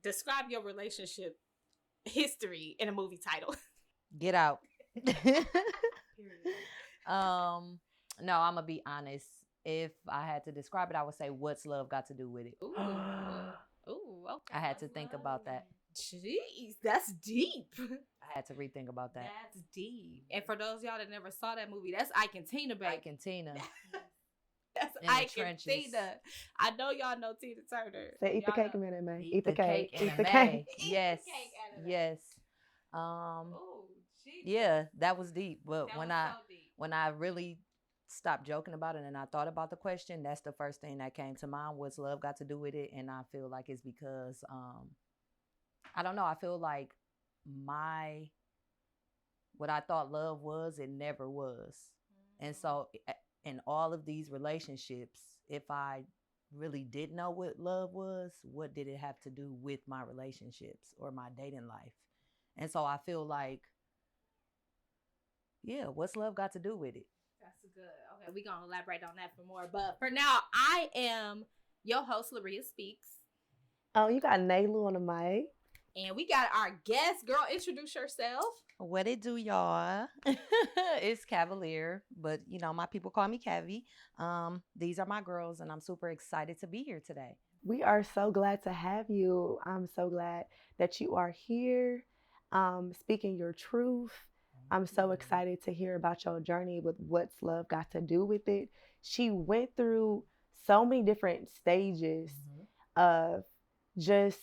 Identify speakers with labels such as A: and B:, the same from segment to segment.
A: describe your relationship history in a movie title.
B: Get out.
A: Period.
B: No, I'm gonna be honest. If I had to describe it, I would say, "What's love got to do with it?"
A: Ooh. Ooh, okay.
B: I had to think about that.
A: Jeez, that's deep.
B: I had to rethink about that.
A: That's deep. And for those of y'all that never saw that movie, that's Ike and Tina, baby.
B: Ike and Tina.
A: That's
B: In the
A: Ike and
B: trenches.
A: Tina. I know y'all know Tina Turner.
C: Say, eat the
A: Y'all
C: cake a
A: know.
C: minute, man.
B: Eat the cake
C: Eat
B: and
C: the
B: a
C: cake.
B: May.
A: Eat the
B: Yes.
A: cake out of that.
B: Yes.
A: Oh, jeez.
B: Yeah, that was deep. But
A: That
B: when
A: was
B: I
A: so deep.
B: when I really stopped joking about it and I thought about the question, that's the first thing that came to mind. What's love got to do with it? And I feel like it's because I don't know. I feel like what I thought love was, it never was. And so in all of these relationships, if I really did know what love was, what did it have to do with my relationships or my dating life? And so I feel like, yeah, what's love got to do with it?
A: That's good. Okay, we're going to elaborate on that for more. But for now, I am your host, LaRia Speaks.
C: Oh, you got Nay Lu on the mic.
A: And we got our guest. Girl, introduce yourself.
B: What it do, y'all? It's Cavalier, but my people call me Cavi. These are my girls, and I'm super excited to be here today.
C: We are so glad to have you. I'm so glad that you are here, speaking your truth. I'm so excited to hear about your journey with what's love got to do with it. She went through so many different stages of just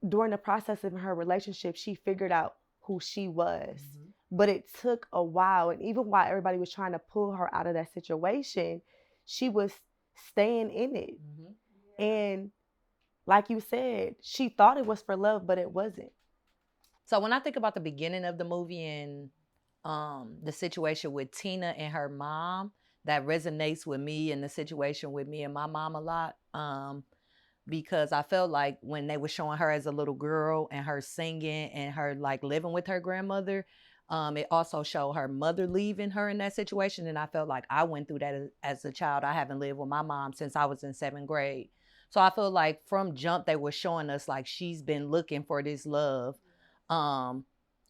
C: during the process of her relationship, she figured out who she was. But it took a while. And even while everybody was trying to pull her out of that situation, she was staying in it. And like you said, she thought it was for love, but it wasn't.
B: So when I think about the beginning of the movie and the situation with Tina and her mom, that resonates with me and the situation with me and my mom a lot. Because I felt like when they were showing her as a little girl and her singing and her like living with her grandmother, it also showed her mother leaving her in that situation. And I felt like I went through that as a child. I haven't lived with my mom since I was in 7th grade. So I feel like from jump, they were showing us like she's been looking for this love. And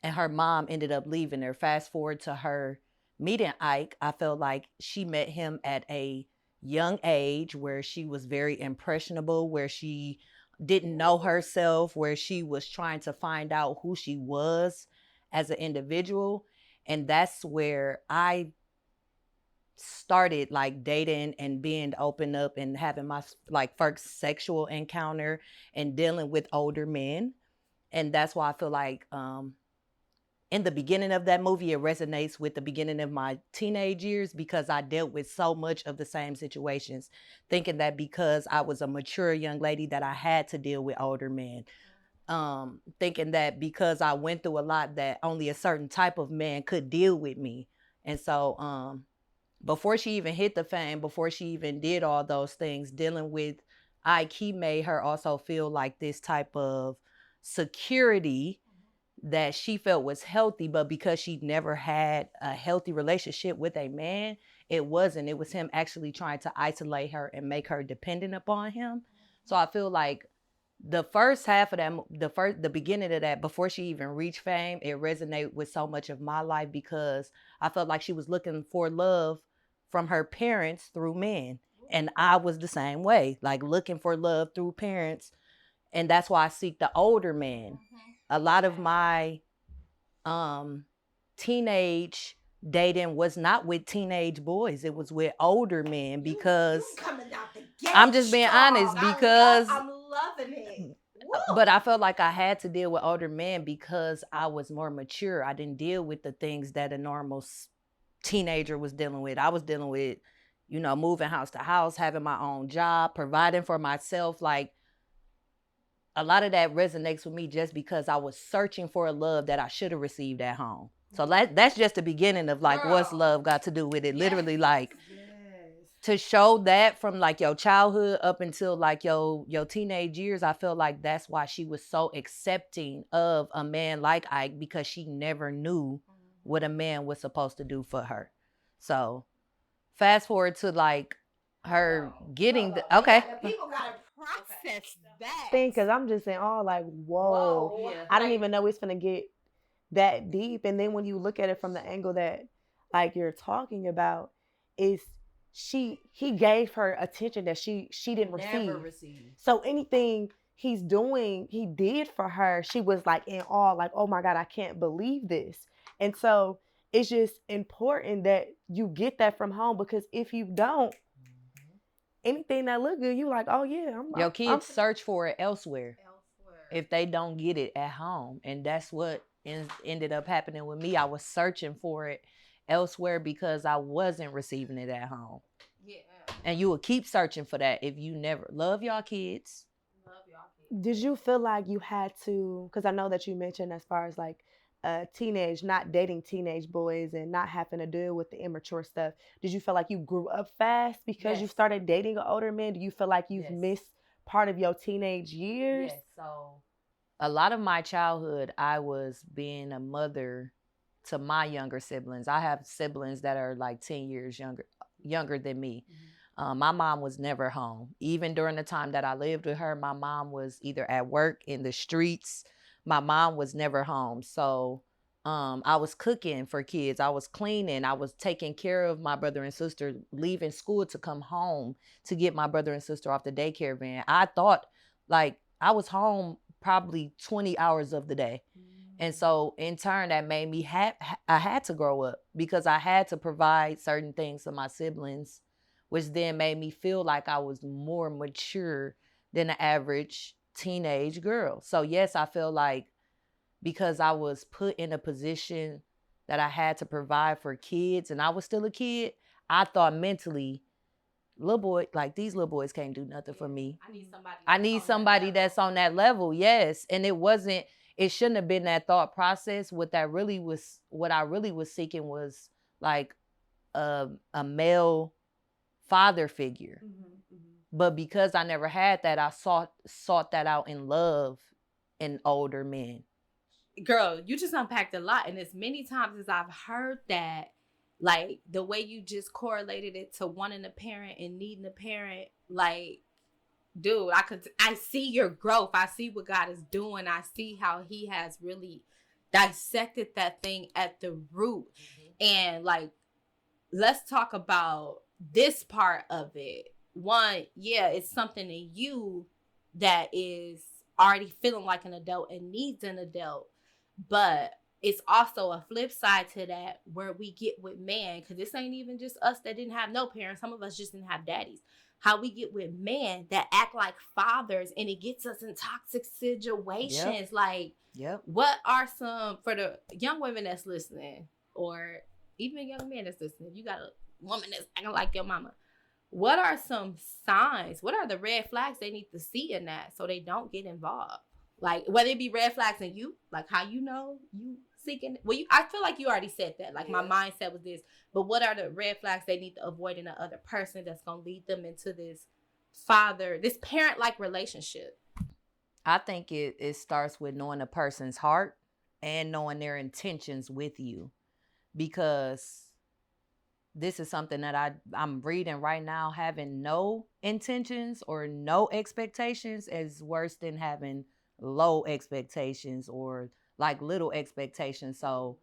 B: her mom ended up leaving her. Fast forward to her meeting Ike, I felt like she met him at a young age where she was very impressionable, where she didn't know herself, where she was trying to find out who she was as an individual. And that's where I started like dating and being open up and having my like first sexual encounter and dealing with older men. And that's why I feel like in the beginning of that movie, it resonates with the beginning of my teenage years because I dealt with so much of the same situations, thinking that because I was a mature young lady that I had to deal with older men. Thinking that because I went through a lot that only a certain type of man could deal with me. And so before she even hit the fame, before she even did all those things, dealing with Ike, he made her also feel like this type of security that she felt was healthy, but because she never had a healthy relationship with a man, it wasn't. It was him actually trying to isolate her and make her dependent upon him. So I feel like the first half of that, the beginning of that, before she even reached fame, it resonated with so much of my life because I felt like she was looking for love from her parents through men. And I was the same way, like looking for love through parents. And that's why I seek the older man. A lot of my teenage dating was not with teenage boys. It was with older men because
A: you coming out the gate
B: I'm just being
A: strong.
B: honest because
A: I'm loving it. Woo.
B: But I felt like I had to deal with older men because I was more mature. I didn't deal with the things that a normal teenager was dealing with. I was dealing with, moving house to house, having my own job, providing for myself. Like, a lot of that resonates with me just because I was searching for a love that I should have received at home. So that's just the beginning of like, what's love got to do with it? Yes. Literally, like, to show that from like your childhood up until like your teenage years, I feel like that's why she was so accepting of a man like Ike, because she never knew what a man was supposed to do for her. So fast forward to like her getting
A: okay. The people gotta process that.
C: Because I'm just saying, like, whoa.
B: Yeah.
C: I didn't even know it's gonna get that deep. And then when you look at it from the angle that, like, you're talking about, is he gave her attention that she didn't
B: Never
C: receive.
B: receive.
C: So anything he did for her, she was like in awe, like, oh my God, I can't believe this. And so it's just important that you get that from home, because if you don't, anything that look good, you like, oh yeah,
B: Your kids search for it elsewhere if they don't get it at home. And that's what ended up happening with me. I was searching for it elsewhere because I wasn't receiving it at home.
A: Yeah.
B: And you will keep searching for that if you never love y'all kids.
C: Did you feel like you had to, because I know that you mentioned as far as like not dating teenage boys and not having to deal with the immature stuff. Did you feel like you grew up fast because you started dating an older man? Do you feel like you've missed part of your teenage years?
B: Yes. So a lot of my childhood, I was being a mother to my younger siblings. I have siblings that are like 10 years younger than me. My mom was never home. Even during the time that I lived with her, my mom was either at work, in the streets. My mom was never home. So I was cooking for kids. I was cleaning. I was taking care of my brother and sister, leaving school to come home to get my brother and sister off the daycare van. I thought like I was home probably 20 hours of the day. And so in turn, that made me I had to grow up because I had to provide certain things to my siblings, which then made me feel like I was more mature than the average teenage girl. So yes, I feel like because I was put in a position that I had to provide for kids and I was still a kid, I thought mentally, these little boys can't do nothing for me. I need somebody that's on that level. Yes. And it shouldn't have been that thought process. What I really was seeking was like a male father figure. But because I never had that, I sought that out in love in older men.
A: Girl, you just unpacked a lot. And as many times as I've heard that, like the way you just correlated it to wanting a parent and needing a parent, like, dude, I see your growth. I see what God is doing. I see how he has really dissected that thing at the root. And like, let's talk about this part of it. One, yeah, it's something in you that is already feeling like an adult and needs an adult. But it's also a flip side to that where we get with man, because this ain't even just us that didn't have no parents. Some of us just didn't have daddies. How we get with men that act like fathers, and it gets us in toxic situations. What are some, for the young women that's listening, or even young men that's listening, if you got a woman that's acting like your mama, what are some signs? What are the red flags they need to see in that so they don't get involved? Like, whether it be red flags in you, like how you know you seeking. Well, I feel like you already said that. Like, my mindset was this. But what are the red flags they need to avoid in the other person that's going to lead them into this parent-like relationship?
B: I think it starts with knowing a person's heart and knowing their intentions with you. Because this is something that I'm reading right now. Having no intentions or no expectations is worse than having low expectations or like little expectations. So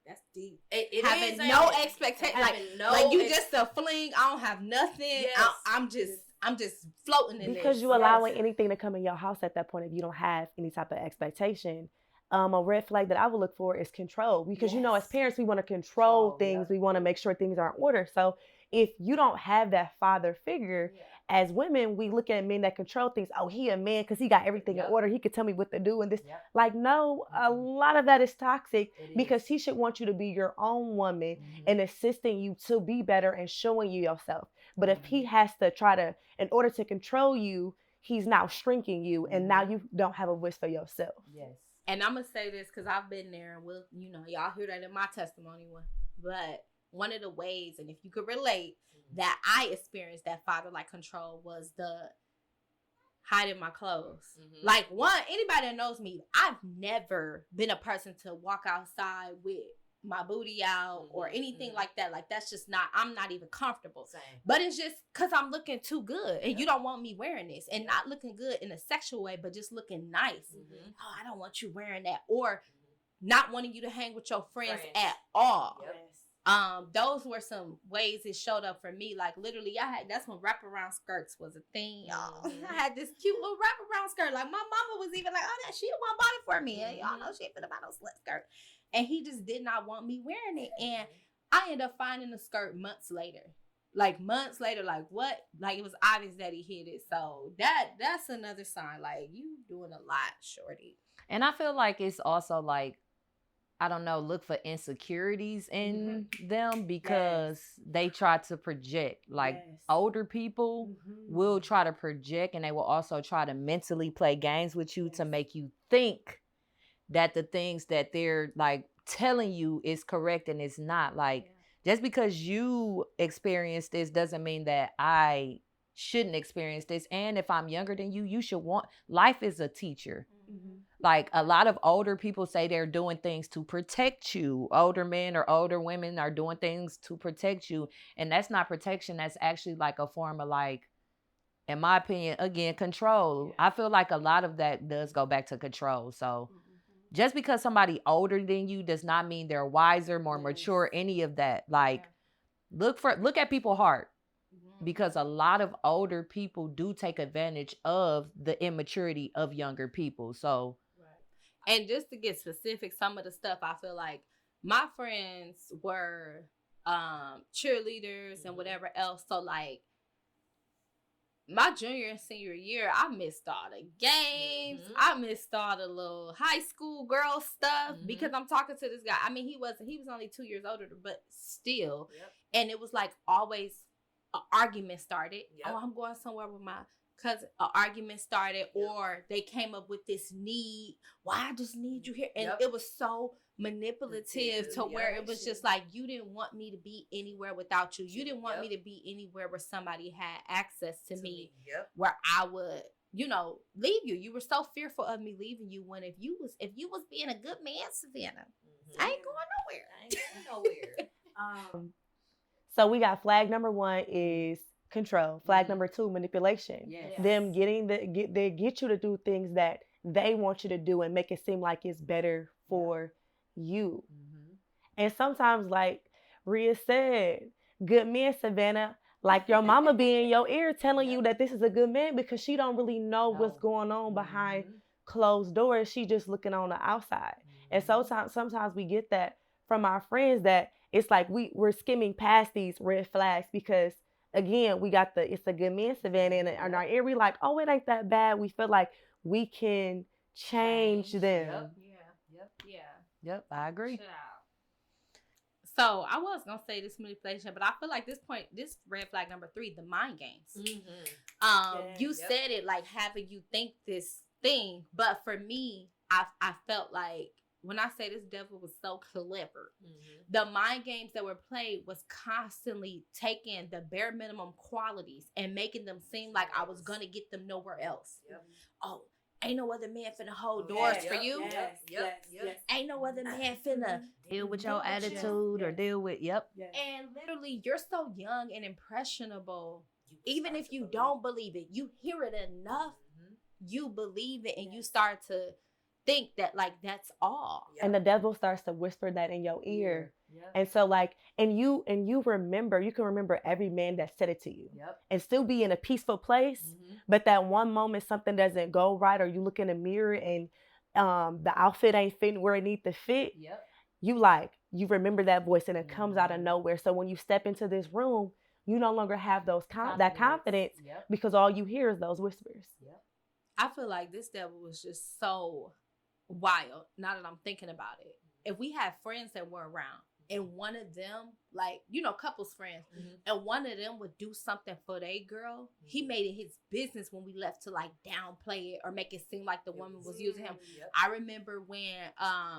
A: that's deep. Having no expectation, like you just a fling. I don't have nothing. Yes. I'm just floating in
C: because you allowing anything to come in your house at that point if you don't have any type of expectation. A red flag that I would look for is control, because you know, as parents, we want to control things. We want to make sure things are in order. So if you don't have that father figure, as women, we look at men that control things. Oh, he a man because he got everything in order. He could tell me what to do and this. Like, no, a lot of that is toxic because he should want you to be your own woman and assisting you to be better and showing you yourself. But if he has to in order to control you, he's now shrinking you, and now you don't have a voice for yourself.
B: Yes.
A: And I'm going to say this because I've been there, and y'all hear that in my testimony. But one of the ways, and if you could relate, that I experienced that father-like control was the hiding my clothes. Like, anybody that knows me, I've never been a person to walk outside with my booty out or anything like that. Like, that's just not, I'm not even comfortable.
B: Same.
A: But it's just because I'm looking too good and you don't want me wearing this, and not looking good in a sexual way, but just looking nice. Oh, I don't want you wearing that, or not wanting you to hang with your friends at all. Those were some ways it showed up for me. Like, literally, that's when wraparound skirts was a thing, y'all. I had this cute little wraparound skirt. Like, my mama was even like, oh, that she the one bought it for me. And y'all know she ain't finna buy no slut skirt. And he just did not want me wearing it. And I ended up finding the skirt months later. Like, what? Like, it was obvious that he hid it. So that's another sign. Like, you doing a lot, shorty.
B: And I feel like it's also like, I don't know, look for insecurities in them because they try to project. Like, older people will try to project, and they will also try to mentally play games with you to make you think that the things that they're like telling you is correct, and it's not. Like, just because you experience this doesn't mean that I shouldn't experience this. And if I'm younger than you, you should want, life is a teacher. Like, a lot of older people say they're doing things to protect you. Older men or older women are doing things to protect you. And that's not protection. That's actually like a form of, like, in my opinion, again, control. I feel like a lot of that does go back to control. So just because somebody older than you does not mean they're wiser, more mature, any of that. Like, look at people's heart. Because a lot of older people do take advantage of the immaturity of younger people. So,
A: and just to get specific, some of the stuff I feel like my friends were cheerleaders and whatever else. So, like, my junior and senior year, I missed all the games. I missed all the little high school girl stuff because I'm talking to this guy. I mean, he was only 2 years older, but still. And it was like always an argument started. Oh, I'm going somewhere with my cousin. An argument started, or they came up with this need. Why I just need you here? And it was so manipulative to where it was just like, you didn't want me to be anywhere without you. You didn't want me to be anywhere where somebody had access to me, where I would, leave you. You were so fearful of me leaving you, when if you was being a good man, Savannah, I ain't going nowhere.
C: So we got flag number 1 is control. Flag number 2, manipulation. Them they get you to do things that they want you to do and make it seem like it's better for you. And sometimes, like Rhea said, good men, Savannah, like your mama be in your ear telling you that this is a good man because she don't really know what's going on behind closed doors. She just looking on the outside. And sometimes we get that from our friends, that it's like we're skimming past these red flags because, again, we got it's a good man, Savannah, and our ear, we like, oh, it ain't that bad. We feel like we can change them.
B: Yep, I agree.
A: So I was gonna say this manipulation, but I feel like this red flag number 3, the mind games. You said it, like having you think this thing, but for me, I felt like, when I say this devil was so clever, the mind games that were played was constantly taking the bare minimum qualities and making them seem like I was gonna get them nowhere else. Oh, ain't no other man finna hold doors for you. Ain't no other man finna
B: deal with your attitude or deal with,
A: And literally, you're so young and impressionable. Even if you don't believe it, you hear it enough, you believe it, and you start to think that, like, that's all.
C: And the devil starts to whisper that in your ear. And so, like, and you you can remember every man that said it to you and still be in a peaceful place. But that one moment something doesn't go right, or you look in the mirror and the outfit ain't fitting where it needs to fit. You remember that voice, and it comes out of nowhere. So when you step into this room, you no longer have that confidence because all you hear is those whispers.
A: I feel like this devil was just so wild, now that I'm thinking about it. If we had friends that were around, and one of them, like, couples friends, and one of them would do something for their girl, he made it his business when we left to, like, downplay it or make it seem like the woman was using him. I remember when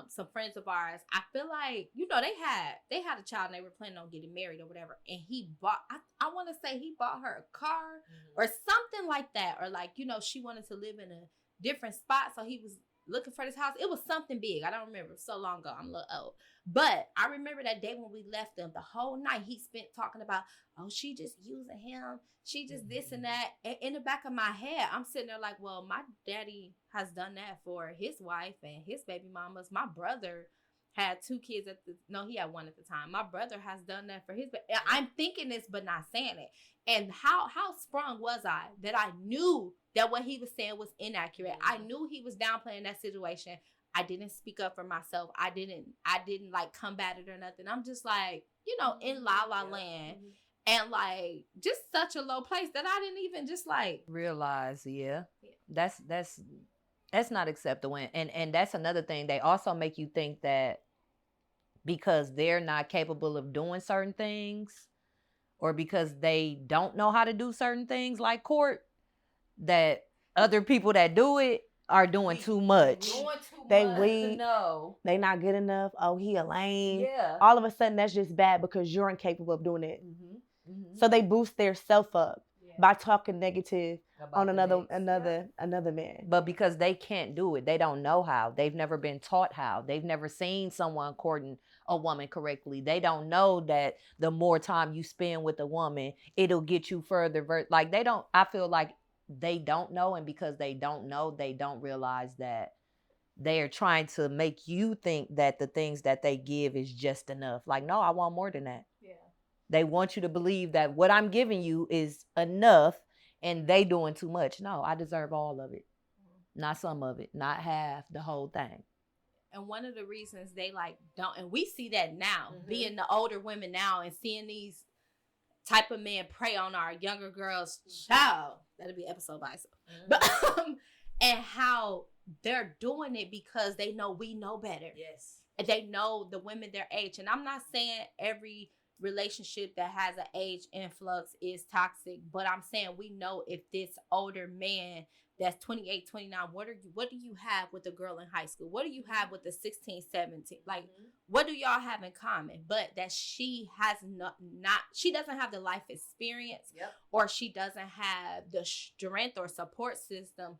A: some friends of ours, I feel like, they had a child and they were planning on getting married or whatever, and he bought, I want to say he bought her a car or something like that, or like, she wanted to live in a different spot, so he was looking for this house. It was something big. I don't remember. So long ago. I'm a little old. But I remember that day when we left them, the whole night he spent talking about, oh, she just using him. She just this and that. And in the back of my head, I'm sitting there like, well, my daddy has done that for his wife and his baby mamas. My brother had 2 kids he had 1 at the time. My brother has done that for his, I'm thinking this, but not saying it. And how sprung was I that I knew that what he was saying was inaccurate. I knew he was downplaying that situation. I didn't speak up for myself. I didn't like combat it or nothing. I'm just like, in La La Land. And like just such a low place that I didn't even just like
B: realize. That's not acceptable. And that's another thing. They also make you think that because they're not capable of doing certain things, or because they don't know how to do certain things like court, that other people that do it are doing too much.
C: They weak. No. They not good enough. Oh, he a lame.
B: Yeah.
C: All of a sudden, that's just bad because you're incapable of doing it. So they boost their self up by talking negative about another man.
B: But because they can't do it, they don't know how. They've never been taught how. They've never seen someone courting a woman correctly. They don't know that the more time you spend with a woman, it'll get you further. Like I feel like they don't know, and because they don't know, they don't realize that they are trying to make you think that the things that they give is just enough. Like, no, I want more than that. Yeah. They want you to believe that what I'm giving you is enough and they doing too much. No, I deserve all of it. Not some of it, not half, the whole thing.
A: And one of the reasons they like don't, and we see that now, being the older women now and seeing these type of men prey on our younger girls, child, that'll be episode by itself. But and how they're doing it because they know we know better. Yes. And they know the women their age. And I'm not saying every relationship that has an age influx is toxic, but I'm saying we know if this older man that's 28, 29, what do you have with a girl in high school? What do you have with the 16, 17? Like, what do y'all have in common? But that she has she doesn't have the life experience, or she doesn't have the strength or support system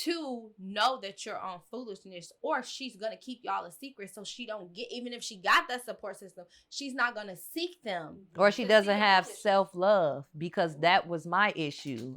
A: to know that you're on foolishness, or she's gonna keep y'all a secret so she don't get, even if she got that support system, she's not gonna seek them,
B: or she doesn't have self-love, because that was my issue.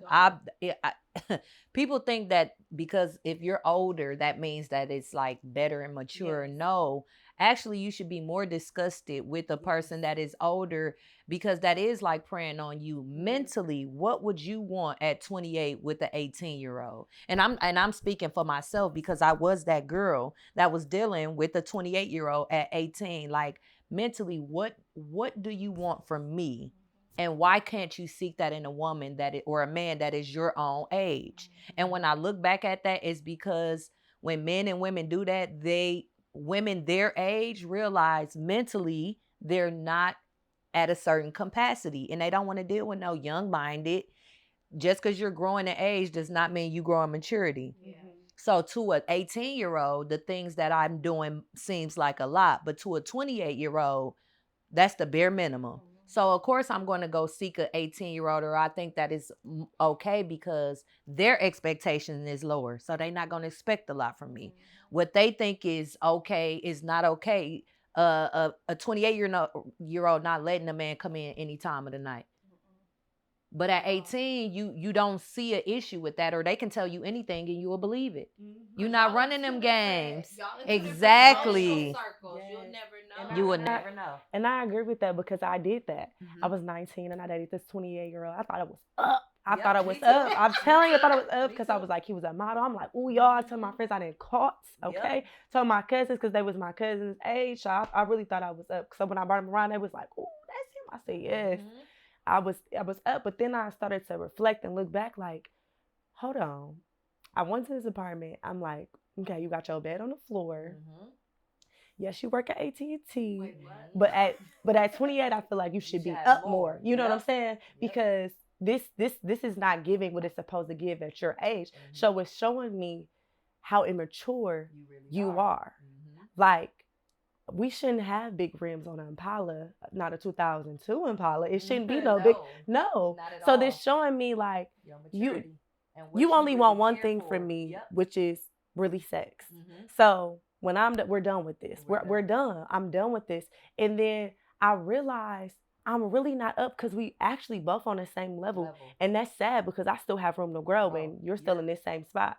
B: People think that because if you're older that means that it's like better and mature. Yes. No, actually you should be more disgusted with a person that is older, because that is like preying on you mentally. What would you want at 28 with an 18-year-old? And I'm speaking for myself, because I was that girl that was dealing with a 28-year-old at 18. Like, mentally, what do you want from me? And why can't you seek that in a woman or a man that is your own age? And when I look back at that, it's because when men and women do that, women their age realize mentally they're not at a certain capacity, and they don't want to deal with no young-minded. Just because you're growing in age does not mean you grow in maturity. Yeah. So to an 18-year-old, the things that I'm doing seems like a lot, but to a 28-year-old, that's the bare minimum. So, of course, I'm going to go seek an 18-year-old, or I think that is okay because their expectation is lower. So they're not going to expect a lot from me. What they think is okay is not okay. A 28-year-old not letting a man come in any time of the night. But at 18, you don't see an issue with that, or they can tell you anything and you will believe it. You're not running them games. Exactly.
A: Yes. You'll never know.
B: You would never know.
C: And I agree with that, because I did that. I was 19 and I dated this 28-year-old. I thought it was up. I was up. I'm telling you, I thought it was up because I was like, he was a model. I'm like, ooh, y'all. I told my friends I didn't caught. Okay. Told my cousins because they was my cousin's age. So I really thought I was up. So when I brought them around, they was like, ooh, that's him. I said, yes. I was up, but then I started to reflect and look back like, hold on. I went to this apartment. I'm like, okay, you got your bed on the floor. Yes, you work at AT&T. But at 28, I feel like you should be up more. You know what I'm saying? Because this is not giving what it's supposed to give at your age. So it's showing me how immature you are. Like, we shouldn't have big rims on an Impala, not a 2002 Impala. It shouldn't be no big, no. So this showing me like you only want one thing from me, which is really sex.
B: Mm-hmm.
C: So when we're done with this.
B: We're done.
C: Done. I'm done with this. And then I realized I'm really not up because we actually both on the same level. And that's sad because I still have room to grow and you're still in this same spot.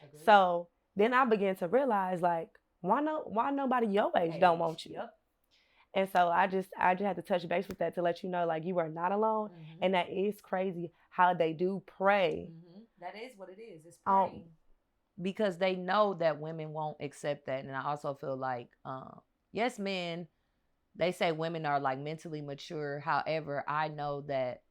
B: Agreed.
C: So then I began to realize, like, why nobody your age don't want you?
B: Yep.
C: And so I just had to touch base with that to let you know, like, you are not alone.
B: Mm-hmm.
C: And that is crazy how they do pray.
B: Mm-hmm. That is what it is. It's praying. Because they know that women won't accept that. And I also feel like, yes, men, they say women are like mentally mature. However, I know that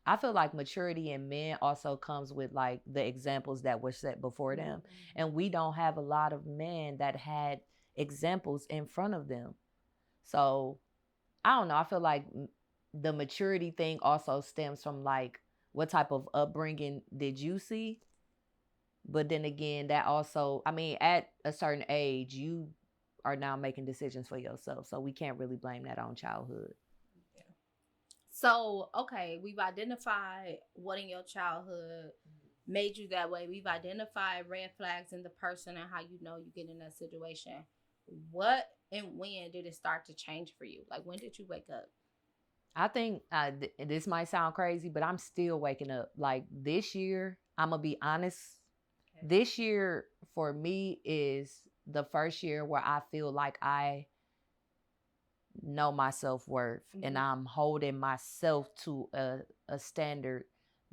B: I feel like maturity in men also comes with like the examples that were set before them. Mm-hmm. And we don't have a lot of men that had examples in front of them. So I don't know. I feel like the maturity thing also stems from like what type of upbringing did you see? But then again, that also, I mean, at a certain age, you are now making decisions for yourself. So we can't really blame that on childhood.
A: Yeah. So, okay, we've identified what in your childhood made you that way. We've identified red flags in the person and how you know you get in that situation. What and when did it start to change for you? Like, when did you wake up?
B: I think this might sound crazy, but I'm still waking up. Like this year, I'm going to be honest. Okay. This year for me is the first year where I feel like I know my self-worth. Mm-hmm. And I'm holding myself to a standard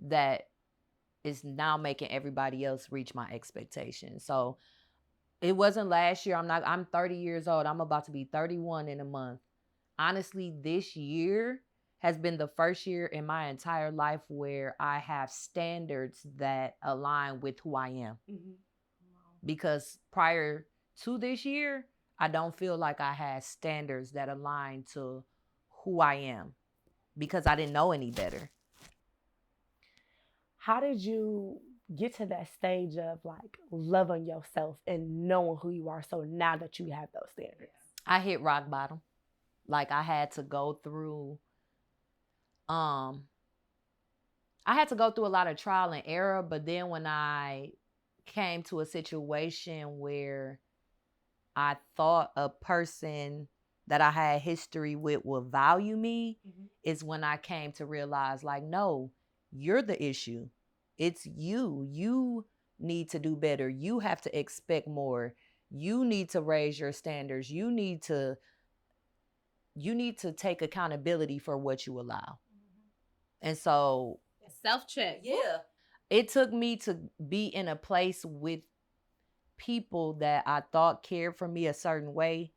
B: that is now making everybody else reach my expectations. So it wasn't last year. I'm 30 years old. I'm about to be 31 in a month. Honestly, this year has been the first year in my entire life where I have standards that align with who I am. Mm-hmm. Because prior to this year, I don't feel like I had standards that align to who I am because I didn't know any better.
C: How did you get to that stage of like loving yourself and knowing who you are? So now that you have those standards,
B: I hit rock bottom. Like I had to go through, a lot of trial and error. But then when I came to a situation where I thought a person that I had history with would value me, mm-hmm. is when I came to realize, like, no, you're the issue. It's you. You need to do better. You have to expect more. You need to raise your standards. You need to take accountability for what you allow. Mm-hmm. And so
A: self-check.
B: Yeah. It took me to be in a place with people that I thought cared for me a certain way,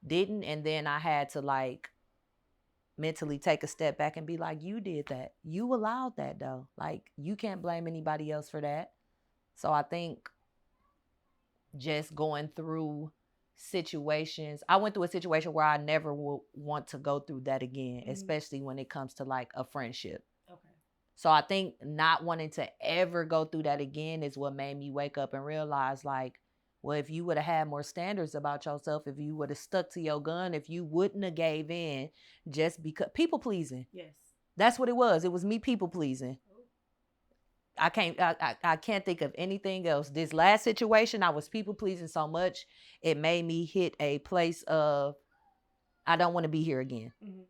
B: didn't. And then I had to like mentally take a step back and be like, you did that. You allowed that though. Like you can't blame anybody else for that. So I think just going through situations, I went through a situation where I never will want to go through that again, mm-hmm. especially when it comes to like a friendship. Okay. So I think not wanting to ever go through that again is what made me wake up and realize like, well, if you would have had more standards about yourself, if you would have stuck to your gun, if you wouldn't have gave in just because people pleasing. Yes. That's what it was. It was me people pleasing. I can't think of anything else. This last situation, I was people pleasing so much, it made me hit a place of I don't want to be here again. Mm-hmm.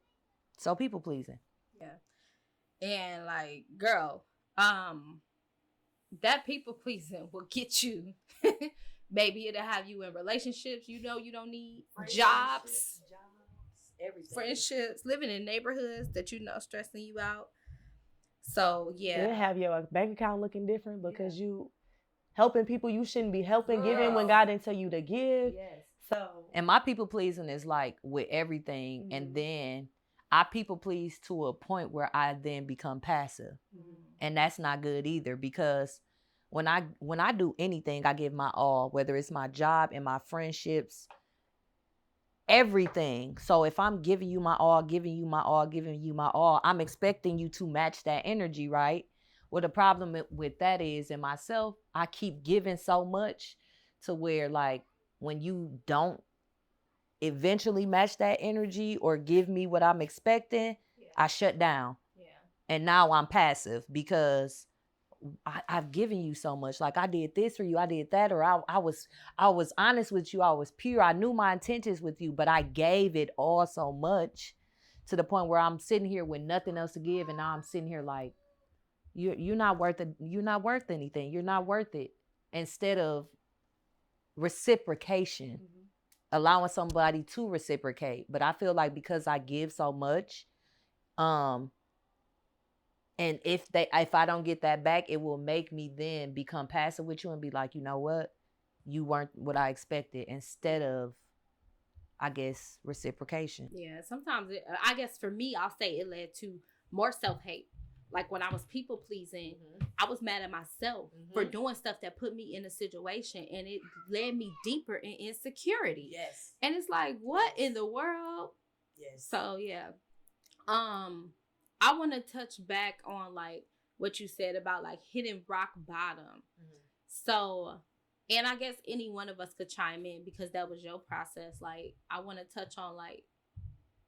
B: So people pleasing.
A: Yeah. And like, girl, that people pleasing will get you. Maybe it'll have you in relationships you know you don't need, jobs, everything. Friendships, living in neighborhoods that you know stressing you out. So yeah,
C: it'll have your bank account looking different because you helping people you shouldn't be helping, giving when God didn't tell you to give. Yes. So
B: and my people pleasing is like with everything, mm-hmm. and then I people please to a point where I then become passive, mm-hmm. and that's not good either because when I do anything, I give my all, whether it's my job and my friendships, everything. So if I'm giving you my all, I'm expecting you to match that energy, right? Well, the problem with that is in myself, I keep giving so much to where like when you don't eventually match that energy or give me what I'm expecting, I shut down. Yeah. And now I'm passive because I've given you so much. Like I did this for you, I did that, or I was honest with you, I was pure, I knew my intentions with you, but I gave it all so much to the point where I'm sitting here with nothing else to give, and now I'm sitting here like you're not worth it. You're not worth anything. You're not worth it. Instead of reciprocation, allowing somebody to reciprocate. But I feel like because I give so much, and if I don't get that back, it will make me then become passive with you and be like, you know what, you weren't what I expected, instead of, I guess, reciprocation.
A: Yeah, sometimes I guess for me, I'll say it led to more self-hate. Like when I was people pleasing, I was mad at myself for doing stuff that put me in a situation, and it led me deeper in insecurity.
B: Yes.
A: And it's like, what in the world?
B: Yes.
A: So yeah. I want to touch back on like what you said about like hitting rock bottom. So, and I guess any one of us could chime in because that was your process. Like, I want to touch on like,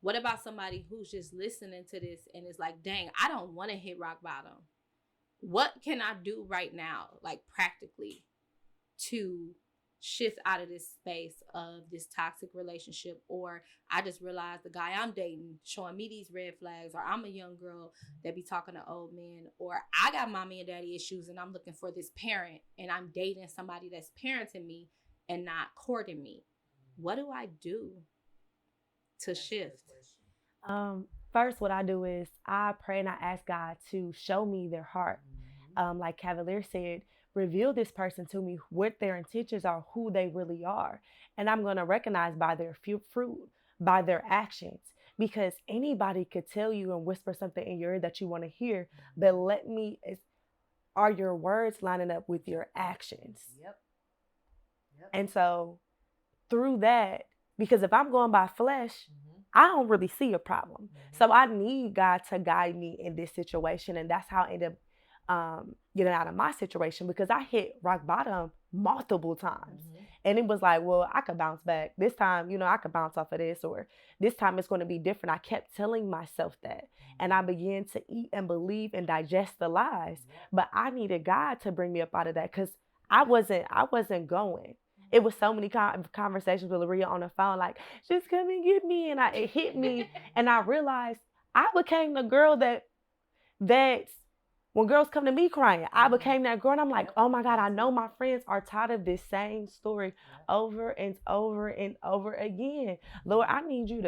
A: what about somebody who's just listening to this and is like, dang, I don't want to hit rock bottom. What can I do right now, like practically, to shift out of this space of this toxic relationship? Or I just realized the guy I'm dating showing me these red flags, or I'm a young girl that be talking to old men, or I got mommy and daddy issues and I'm looking for this parent and I'm dating somebody that's parenting me and not courting me. What do I do to shift?
C: First, what I do is I pray and I ask God to show me their heart. Like Cavalier said, reveal this person to me, what their intentions are, who they really are. And I'm going to recognize by their fruit, by their actions, because anybody could tell you and whisper something in your ear that you want to hear. But are your words lining up with your actions? Yep. And so through that, because if I'm going by flesh, I don't really see a problem. So I need God to guide me in this situation. And that's how I end up getting out of my situation, because I hit rock bottom multiple times. And it was like, well, I could bounce back. This time, I could bounce off of this, or this time it's going to be different. I kept telling myself that. And I began to eat and believe and digest the lies. But I needed God to bring me up out of that, because I wasn't going. It was so many conversations with LaRia on the phone, like, just come and get me. And it hit me. And I realized I became the girl that's when girls come to me crying, I became that girl. And I'm like, oh my God, I know my friends are tired of this same story over and over and over again. Lord, I need you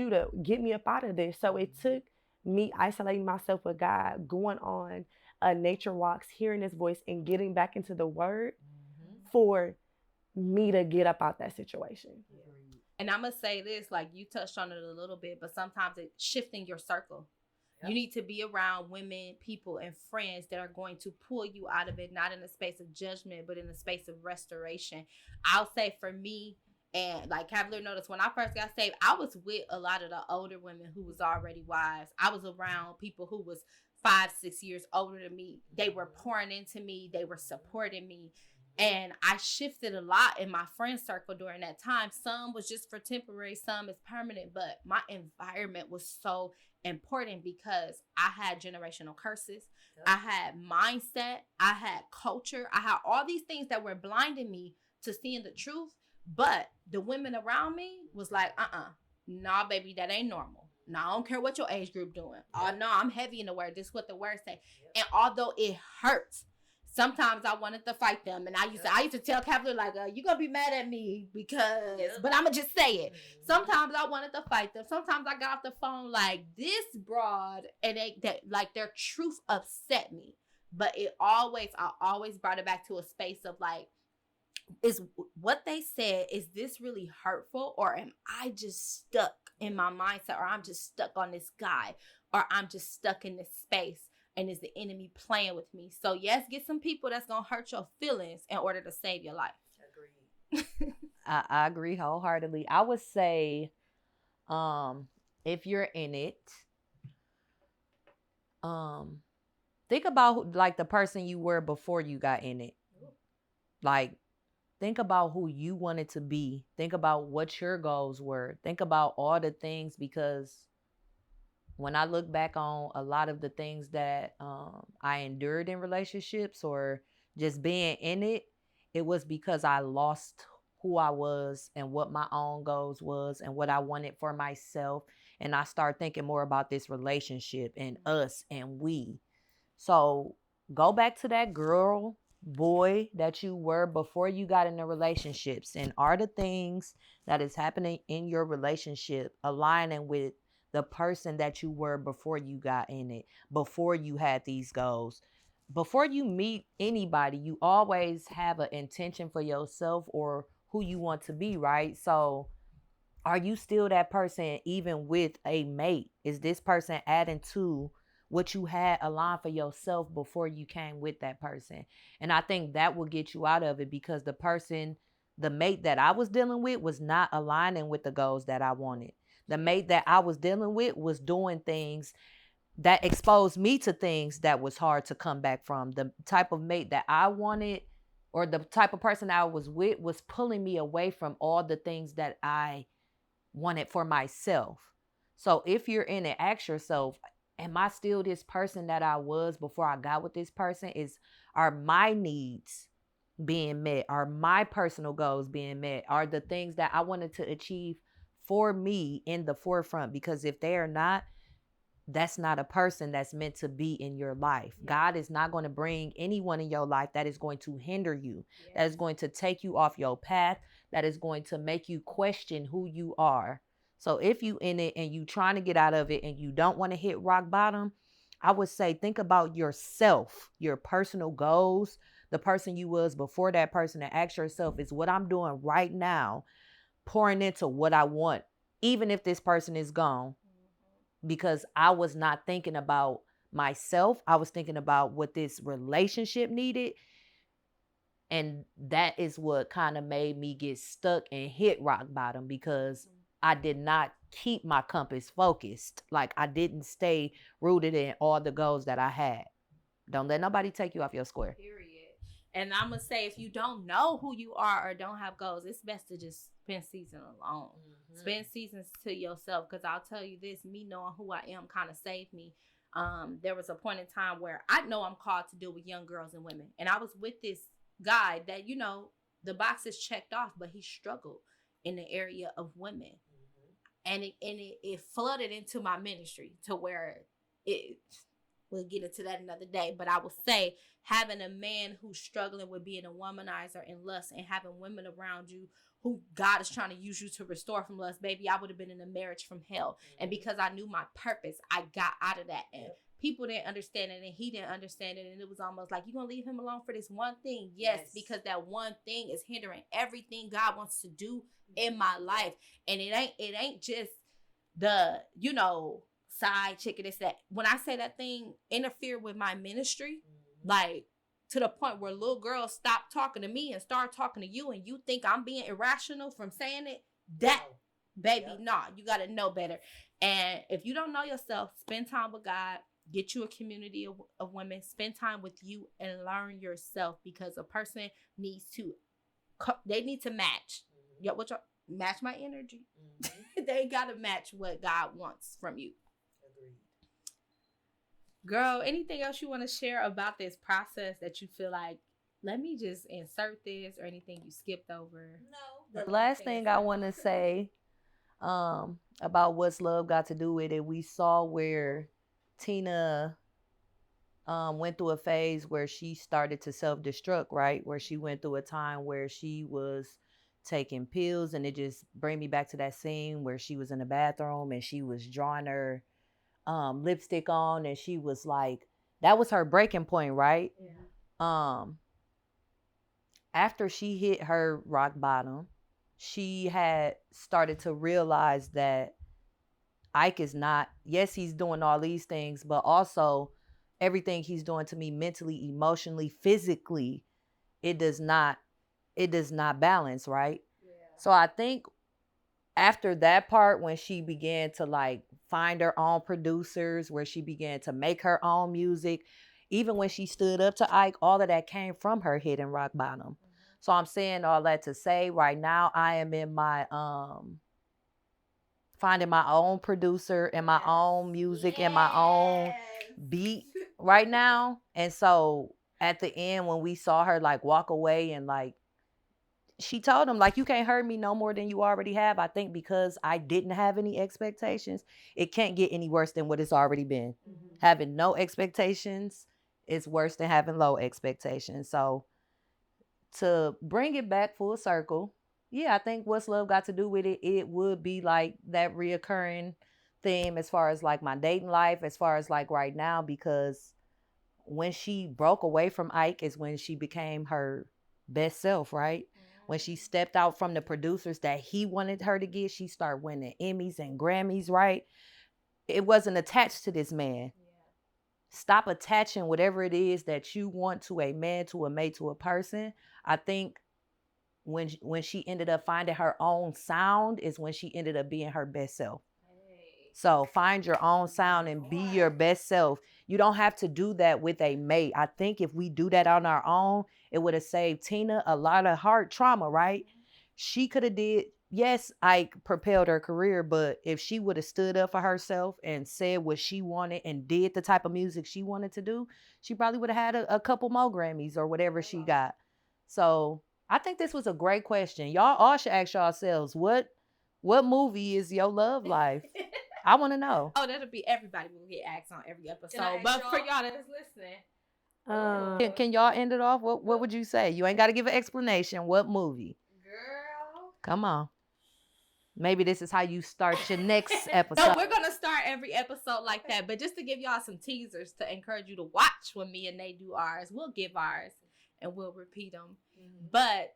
C: to get me up out of this. So it took me isolating myself with God, going on nature walks, hearing his voice, and getting back into the word for me to get up out that situation.
A: And I'm going to say this, like you touched on it a little bit, but sometimes it's shifting your circle. You need to be around women, people, and friends that are going to pull you out of it, not in a space of judgment, but in a space of restoration. I'll say for me, and like Cavalier noticed, when I first got saved, I was with a lot of the older women who was already wives. I was around people who was 5-6 years older than me. They were pouring into me. They were supporting me. And I shifted a lot in my friend circle during that time. Some was just for temporary, some is permanent, but my environment was so important because I had generational curses. I had mindset. I had culture. I had all these things that were blinding me to seeing the truth. But the women around me was like, nah, baby, that ain't normal. No, I don't care what your age group doing. Oh, no, I'm heavy in the word. This is what the word say. And although it hurts, sometimes I wanted to fight them. And I used to tell Cavalier, like, you're going to be mad at me because, but I'm going to just say it. Sometimes I wanted to fight them. Sometimes I got off the phone like, this broad, and their truth upset me. But I always brought it back to a space of like, is what they said, is this really hurtful? Or am I just stuck in my mindset? Or I'm just stuck on this guy? Or I'm just stuck in this space? And is the enemy playing with me? So yes, get some people that's going to hurt your feelings in order to save your life.
B: Agreed. I agree wholeheartedly. I would say, if you're in it, think about like the person you were before you got in it. Like, think about who you wanted to be. Think about what your goals were. Think about all the things, because when I look back on a lot of the things that I endured in relationships or just being in it, it was because I lost who I was and what my own goals was and what I wanted for myself. And I started thinking more about this relationship and us and we. So go back to that girl, boy that you were before you got into relationships. And are the things that is happening in your relationship aligning with the person that you were before you got in it, before you had these goals? Before you meet anybody, you always have an intention for yourself or who you want to be, right? So are you still that person even with a mate? Is this person adding to what you had aligned for yourself before you came with that person? And I think that will get you out of it, because the mate that I was dealing with was not aligning with the goals that I wanted. The mate that I was dealing with was doing things that exposed me to things that was hard to come back from. The type of mate that I wanted, or the type of person I was with, was pulling me away from all the things that I wanted for myself. So if you're in it, ask yourself, am I still this person that I was before I got with this person? Are my needs being met? Are my personal goals being met? Are the things that I wanted to achieve for me in the forefront? Because if they are not, that's not a person that's meant to be in your life. Yeah. God is not going to bring anyone in your life that is going to hinder you, yes, that is going to take you off your path, that is going to make you question who you are. So if you in it and you trying to get out of it and you don't want to hit rock bottom, I would say think about yourself, your personal goals, the person you was before that person, and ask yourself, is what I'm doing right now pouring into what I want, even if this person is gone? Because I was not thinking about myself. I was thinking about what this relationship needed. And that is what kind of made me get stuck and hit rock bottom, because I did not keep my compass focused. Like, I didn't stay rooted in all the goals that I had. Don't let nobody take you off your square.
A: Period. And I'm going to say, if you don't know who you are or don't have goals, it's best to just spend season alone. Mm-hmm. Spend seasons to yourself. Because I'll tell you this, me knowing who I am kind of saved me. There was a point in time where I know I'm called to deal with young girls and women. And I was with this guy that, you know, the boxes checked off, but he struggled in the area of women. Mm-hmm. And it flooded into my ministry to where we'll get into that another day. But I will say, having a man who's struggling with being a womanizer and lust, and having women around you who God is trying to use you to restore from lust, baby, I would have been in a marriage from hell. Mm-hmm. And because I knew my purpose, I got out of that. And people didn't understand it, and he didn't understand it. And it was almost like, you going to leave him alone for this one thing? Yes, because that one thing is hindering everything God wants to do in my life. And it ain't just the, you know, side chick, it's that when I say that thing interfere with my ministry, like to the point where little girls stop talking to me and start talking to you, and you think I'm being irrational from saying it, that baby, nah, you got to know better. And if you don't know yourself, spend time with God, get you a community of women, spend time with you and learn yourself, because a person needs to match. Yo, match my energy. Mm-hmm. They got to match what God wants from you. Girl, anything else you want to share about this process that you feel like, let me just insert this, or anything you skipped over?
B: No. The last thing I want to say about what's love got to do with it, we saw where Tina went through a phase where she started to self-destruct, right? Where she went through a time where she was taking pills, and it just bring me back to that scene where she was in the bathroom and she was drawing her lipstick on, and she was like, that was her breaking point, right? Yeah. After she hit her rock bottom, she had started to realize that Ike is not, yes, he's doing all these things, but also everything he's doing to me mentally, emotionally, physically, it does not balance, right? Yeah. So I think after that part, when she began to like find her own producers, where she began to make her own music, even when she stood up to Ike, all of that came from her hitting rock bottom. Mm-hmm. So I'm saying all that to say, right now I am in my finding my own producer and my own music and my own beat right now. And so at the end, when we saw her like walk away and like, she told him like, you can't hurt me no more than you already have. I think because I didn't have any expectations, it can't get any worse than what it's already been. Mm-hmm. Having no expectations is worse than having low expectations. So to bring it back full circle, yeah, I think what's love got to do with it, it would be like that reoccurring theme as far as like my dating life, as far as like right now, because when she broke away from Ike is when she became her best self, right? When she stepped out from the producers that he wanted her to get, she started winning Emmys and Grammys, right? It wasn't attached to this man. Yeah. Stop attaching whatever it is that you want to a man, to a mate, to a person. I think when she ended up finding her own sound is when she ended up being her best self. So find your own sound and be your best self. You don't have to do that with a mate. I think if we do that on our own, it would have saved Tina a lot of heart trauma, right? She could have did, yes, Ike propelled her career, but if she would have stood up for herself and said what she wanted and did the type of music she wanted to do, she probably would have had a couple more Grammys or whatever she got. So I think this was a great question. Y'all all should ask yourselves, what movie is your love life? I want to know.
A: Oh, that'll be everybody will get asked on every episode. But for y'all that's listening,
B: can y'all end it off? What would you say? You ain't got to give an explanation. What movie?
A: Girl.
B: Come on. Maybe this is how you start your next episode.
A: No, we're going to start every episode like that. But just to give y'all some teasers to encourage you to watch when me and Nay do ours, we'll give ours and we'll repeat them. Mm-hmm. But,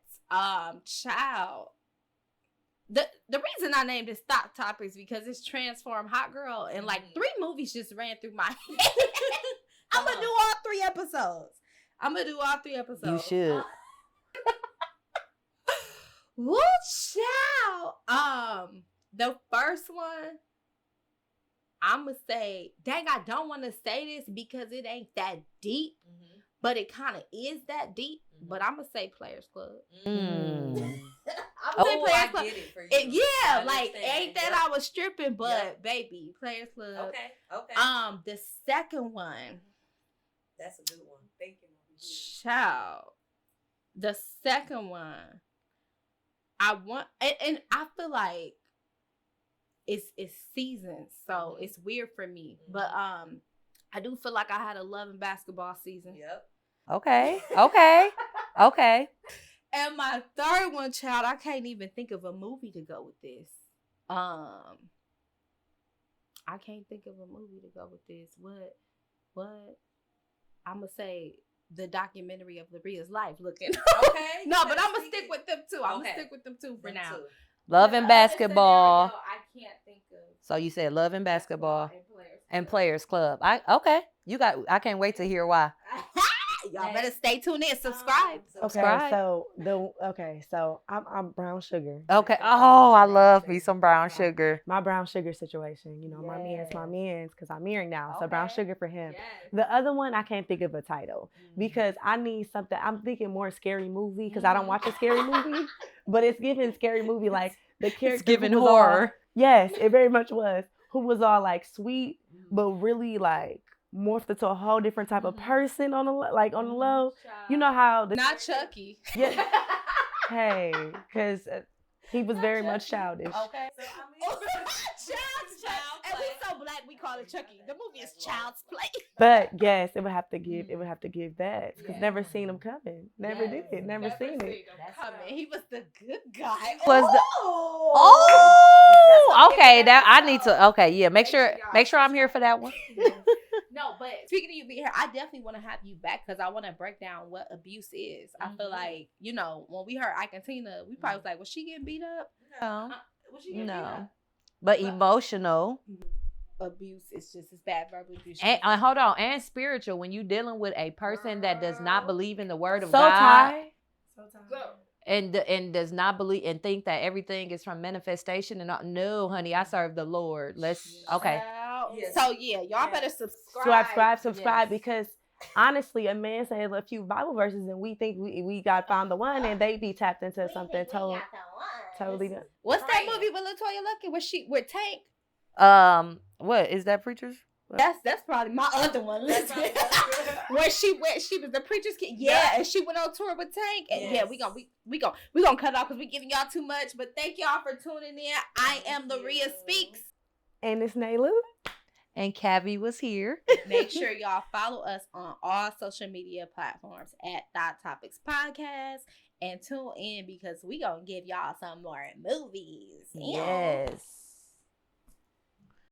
A: child, the reason I named it Stop Topics because it's transformed Hot Guurlll and like 3 movies just ran through my head. I'm going to do all 3 episodes.
B: You should.
A: Woo, child. The first one, I'm going to say, dang, I don't want to say this because it ain't that deep, but it kind of is that deep. But I'm going to say Players Club. I'm going to say Players Club. I get it for you. Ain't that I was stripping, but baby, Players Club. Okay. The second one.
D: That's a good one. Thinking of you.
A: Child. The second one. I want, and I feel like it's seasons, so it's weird for me. But I do feel like I had a love and basketball season.
D: Yep.
B: Okay.
A: And my third one, child, I can't even think of a movie to go with this. I can't think of a movie to go with this. What? I'm gonna say the documentary of LaRia's life. Looking.
D: Okay.
A: No, but I'm gonna stick with them too. I'm gonna stick with them too for now.
B: Love and basketball.
A: I can't think of.
B: So you said Love and basketball and Players Club. I can't wait to hear why.
A: Y'all better stay tuned in. Subscribe.
C: So I'm brown sugar.
B: Okay. Oh, I love me some brown sugar.
C: My brown sugar situation. You know, my man's because I'm married now. So brown sugar for him. Yes. The other one, I can't think of a title because I need something. I'm thinking more scary movie because I don't watch a scary movie, but it's giving scary movie like the character.
B: It's giving horror.
C: Yes, it very much was. Who was all like sweet, but really like morphed into a whole different type of person on the low. You know how
A: not Chucky.
C: Yeah. Hey, because he was very much childish.
D: Okay. So
A: Child's and we so black we call it Chucky. The movie is Child's Play.
C: But yes, it would have to give that because never seen him coming. Never seen it.
A: He was the good guy.
B: Okay, that I need to. Okay, yeah. Make sure I'm here for that one.
A: No, but speaking of you being here, I definitely want to have you back because I want to break down what abuse is. I feel like, when we heard Ike and Tina, we probably was like, was she getting beat up?
B: No.
A: Was she getting beat up?
B: But emotional
A: abuse is just as bad. Verbal abuse.
B: And hold on, and spiritual. When you're dealing with a person that does not believe in the word of God. And does not believe and think that everything is from manifestation and not. No, honey, I serve the Lord. Let's okay.
A: So y'all better subscribe
C: because honestly, a man said a few Bible verses and we think we got found the one, and they be tapped into something totally different.
A: What's that movie with LaToya Luckett? Was she with Tank?
B: What is that, Preachers?
A: That's probably my other one. Listen. Where she was the preacher's kid. Yeah, and she went on tour with Tank. And yeah, we gonna cut off because we giving y'all too much. But thank y'all for tuning in. I am LaRia Speaks.
C: And it's Nay LaRia.
B: And Cavi was here.
A: Make sure y'all follow us on all social media platforms at Thought Topics Podcast. And tune in because we gonna give y'all some more movies.
B: Yes.